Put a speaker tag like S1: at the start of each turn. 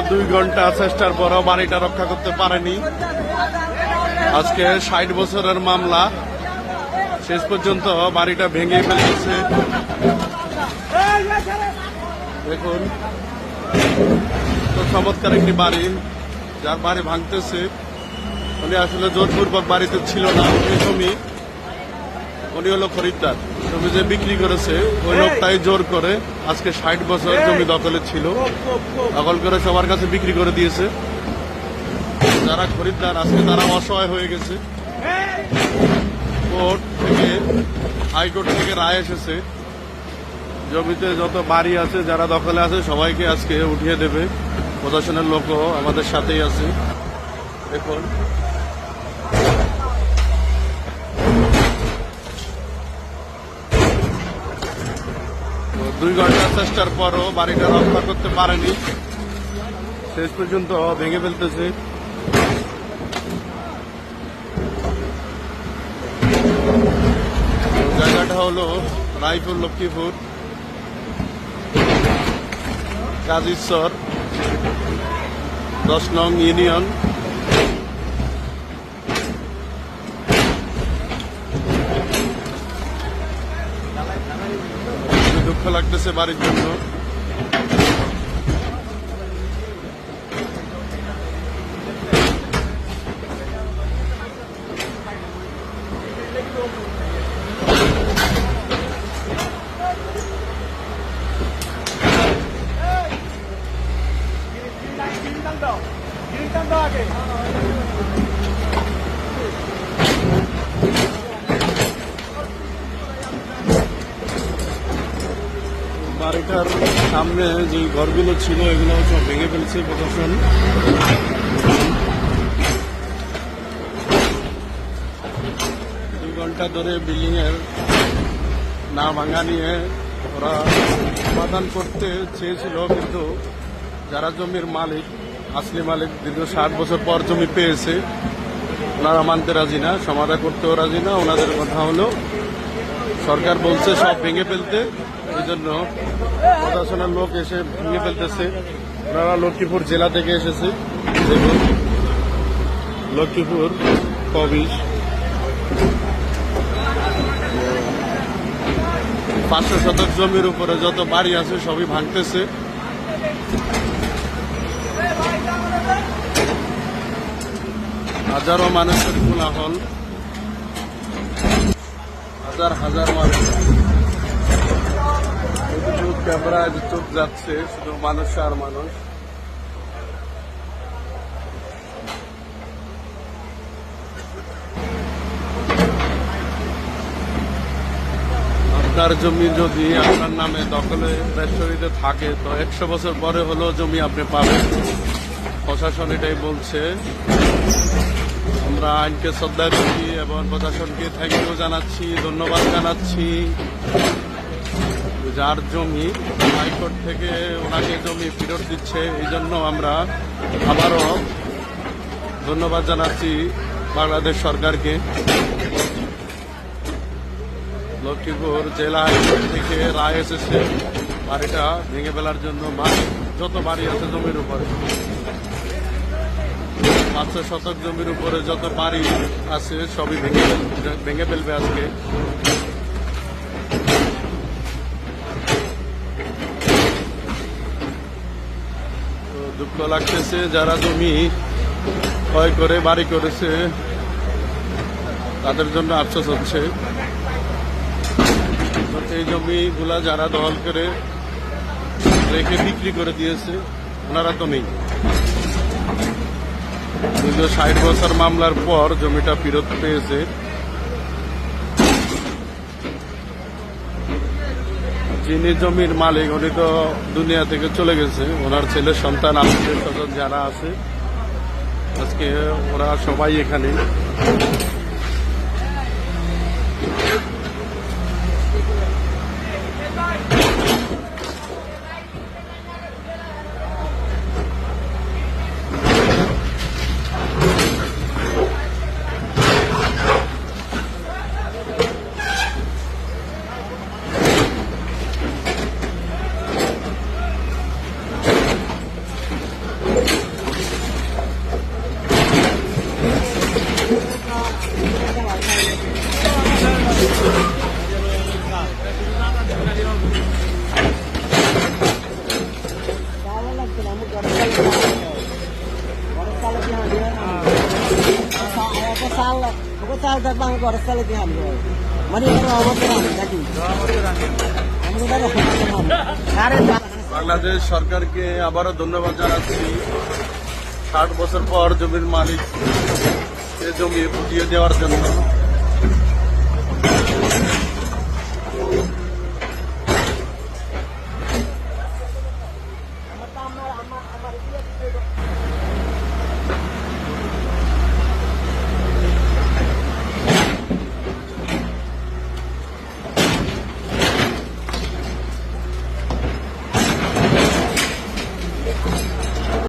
S1: 2 ঘন্টা চেষ্টার পরও বাড়িটা রক্ষা করতে পারেনি। আজকে 60 বছরের মামলা, শেষ পর্যন্ত বাড়িটা ভেঙে ফেলেছে। দেখুন, তো চমৎকার একটি বাড়ি, যার বাড়ি ভাঙতেছে। উনি আসলে জোরপূর্বক বাড়িতে ছিল না, উনি হলো খরিদ্দার। জমি যে বিক্রি করেছে ওই লোকটাই জোর করে আজকে 60 বছর জমি দখলে ছিল, দখল করে সবার কাছে বিক্রি করে দিয়েছে। যারা খরিদ্দার আজকে তারা অসহায় হয়ে গেছে। কোর্ট থেকে, হাইকোর্ট থেকে রায় এসেছে, জমিতে যত বাড়ি আছে যারা দখলে আছে সবাইকে আজকে উঠিয়ে দেবে। প্রশাসনের লোকও আমাদের সাথেই আছে। দেখুন, দুই ঘন্টা চেষ্টার পরও বাড়িটা রক্ষা করতে পারেনি, শেষ পর্যন্ত ভেঙে ফেলতেছে। জায়গাটা হলো রায়পুর, লক্ষ্মীপুর, কাজীশ্বর 10 নং ইউনিয়ন। দুঃখ লাগতেছে বাড়ির জন্য। বাড়িটার সামনে যে ঘরগুলো ছিল এগুলো সব ভেঙে ফেলছে প্রশাসন। 2 ঘন্টা ধরে বিল্ডিং এর না ভাঙা নিয়ে ওরা সমাধান করতে চেয়েছিল, কিন্তু যারা জমির মালিক, আসলি মালিক, দীর্ঘ 60 বছর পর জমি পেয়েছে, ওনারা মানতে রাজি না, সমাধান করতেও রাজি না। ওনাদের কথা হলো সরকার বলছে সব ভেঙে ফেলতে, এই জন্য প্রশাসনের লোক এসে ভেঙে ফেলতেছে। ওনারা লক্ষ্মীপুর জেলা থেকে এসেছে। দেখুন, লক্ষ্মীপুর কবিশ 500 শতক জমির উপরে যত বাড়ি আছে সবই ভাঙতেছে। হাজারো মানুষের কোলাহল, হাজার হাজার মানুষ। ক্যামেরা চোখ যাচ্ছে, শুধু মানুষ আর মানুষ। আপনার জমি যদি আপনার নামে দখলে রেজিস্ট্রিতে থাকে তো 100 বছর পরে হলেও জমি আপনি পাবেন। প্রশাসন এটাই বলছে। আমরা আইনকে শ্রদ্ধা করি এবং প্রশাসনকে থ্যাংক ইউ জানাচ্ছি, ধন্যবাদ জানাচ্ছি। যার জমি হাইকোর্ট থেকে ওনাকে জমি ফেরত দিচ্ছে, এই জন্য আমরা আবারও ধন্যবাদ জানাচ্ছি বাংলাদেশ সরকারকে। লক্ষ্মীপুর জেলা হাইকোর্ট থেকে রায় এসেছে বাড়িটা ভেঙে ফেলার জন্য। যত বাড়ি আছে জমির উপরে, 500 শতক জমির উপরে যত বাড়ি আছে সবই ভেঙে ফেলবে আজকে। দুঃখ লাগতেছে যারা জমি ক্রয় করে বাড়ি করেছে তাদের জন্য আফসোস হচ্ছে। এই জমিগুলা যারা দখল করে রেখে বিক্রি করে দিয়েছে ওনারা তো নেই। 60 বছর মামলার পর জমিটা ফেরত পেয়েছে। যিনি জমির মালিক উনি তো দুনিয়া থেকে চলে গেছে। ওনার ছেলে সন্তান, আত্মীয় স্বজন যারা আছে আজকে ওরা সবাই এখানে। বাংলাদেশ সরকারকে আবারও ধন্যবাদ জানাচ্ছি 60 বছর পর জমির মালিক জমি বুঝিয়ে দেওয়ার জন্য।